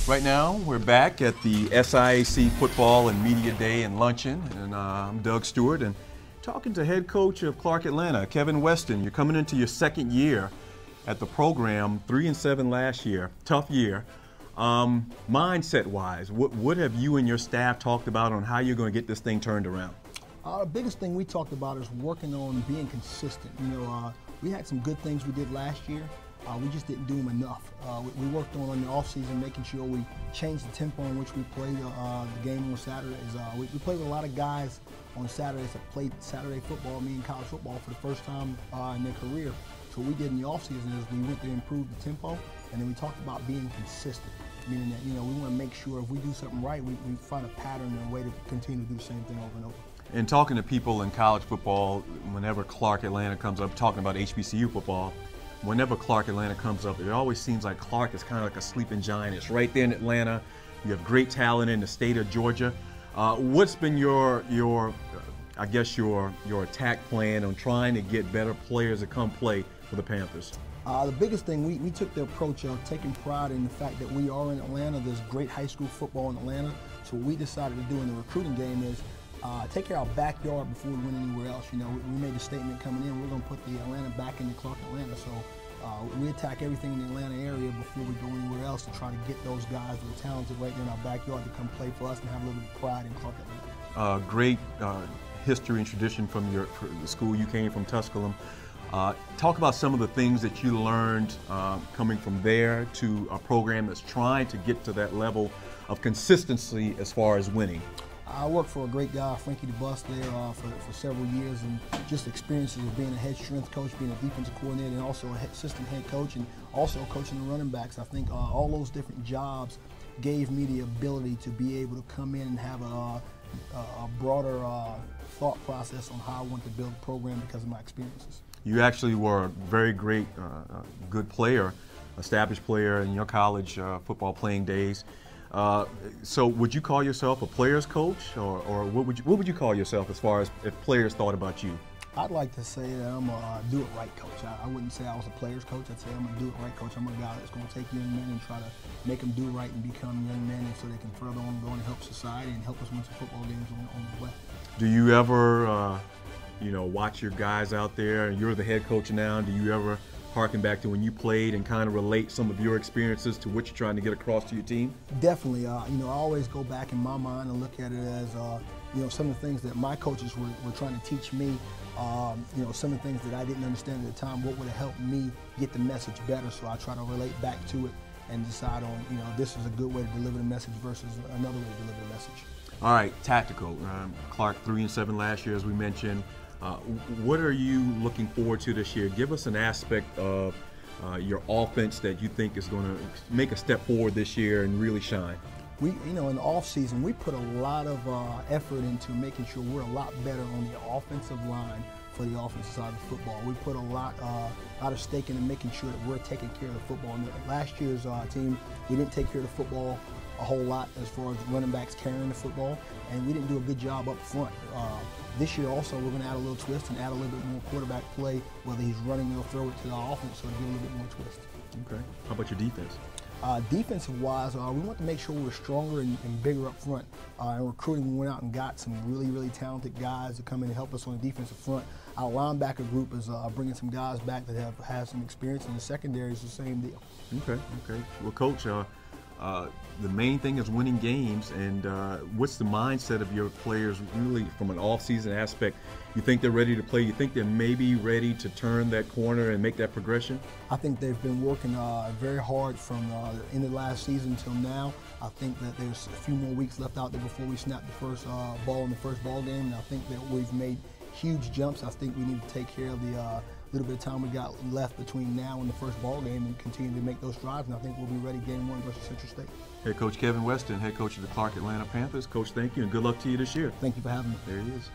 Right now, we're back at the SIAC Football and Media Day and Luncheon, and I'm Doug Stewart, and talking to head coach of Clark Atlanta, Kevin Weston. You're coming into your second year at the program, 3-7 last year, tough year. Mindset-wise, what have you and your staff talked about on how you're going to get this thing turned around? The biggest thing we talked about is working on being consistent. We had some good things we did last year. We just didn't do them enough. We worked on the offseason, making sure we changed the tempo in which we played the game on Saturdays. We played with a lot of guys on Saturdays that played Saturday football, meaning college football, for the first time in their career. So what we did in the offseason is we went to improve the tempo, and then we talked about being consistent, meaning that we want to make sure if we do something right, we find a pattern and a way to continue to do the same thing over and over. And talking to people in college football, whenever Clark Atlanta comes up, talking about HBCU football, whenever Clark Atlanta comes up, it always seems like Clark is kind of like a sleeping giant. It's right there in Atlanta. You have great talent in the state of Georgia. What's been your attack plan on trying to get better players to come play for the Panthers? The biggest thing, we took the approach of taking pride in the fact that we are in Atlanta. There's great high school football in Atlanta. So what we decided to do in the recruiting game is take care of our backyard before we went anywhere else. We made the statement coming in, we're going to put the Atlanta back into Clark Atlanta. So we attack everything in the Atlanta area before we go anywhere else to try to get those guys that are talented right there in our backyard to come play for us and have a little bit of pride in Clark Atlanta. Great history and tradition from the school you came from, Tusculum. Talk about some of the things that you learned coming from there to a program that's trying to get to that level of consistency as far as winning. I worked for a great guy, Frankie DeBus, there for several years, and just experiences of being a head strength coach, being a defensive coordinator, and also an assistant head coach, and also coaching the running backs. I think all those different jobs gave me the ability to be able to come in and have a broader thought process on how I want to build a program because of my experiences. You actually were a very great, good player, established player in your college football playing days. So would you call yourself a player's coach, or what would you call yourself as far as if players thought about you? I'd like to say that I'm a do-it-right coach. I wouldn't say I was a player's coach. I'd say I'm a do-it-right coach. I'm a guy that's going to take young men and try to make them do right and become young men, and so they can further on go and help society and help us win some football games on the way. Do you ever, watch your guys out there, and you're the head coach now, do you ever harken back to when you played and kind of relate some of your experiences to what you're trying to get across to your team? Definitely. I always go back in my mind and look at it as, some of the things that my coaches were trying to teach me, some of the things that I didn't understand at the time, what would have helped me get the message better. So I try to relate back to it and decide on, this is a good way to deliver the message versus another way to deliver the message. All right, tactical. Clark 3-7 last year, as we mentioned. What are you looking forward to this year? Give us an aspect of your offense that you think is going to make a step forward this year and really shine. In the off season, we put a lot of effort into making sure we're a lot better on the offensive line for the offensive side of football. We put a lot of stake into making sure that we're taking care of the football. And last year's team, we didn't take care of the football a whole lot as far as running backs carrying the football, and we didn't do a good job up front. This year also, we're going to add a little twist and add a little bit more quarterback play, whether he's running or throw it to the offense, so to get a little bit more twist. Okay. How about your defense? Defensive-wise, we want to make sure we're stronger and bigger up front. In recruiting, we went out and got some really, really talented guys to come in and help us on the defensive front. Our linebacker group is bringing some guys back that have some experience, and the secondary is the same deal. Okay. Well, Coach, the main thing is winning games, and what's the mindset of your players really from an off-season aspect? You think they're ready to play? You think they're maybe ready to turn that corner and make that progression? I think they've been working very hard from the end of last season till now. I think that there's a few more weeks left out there before we snap the first ball in the first ball game, and I think that we've made huge jumps. I think we need to take care of the little bit of time we got left between now and the first ball game and continue to make those strides, and I think we'll be ready game one versus Central State. Head coach Kevin Weston, head coach of the Clark Atlanta Panthers. Coach, thank you, and good luck to you this year. Thank you for having me. There he is.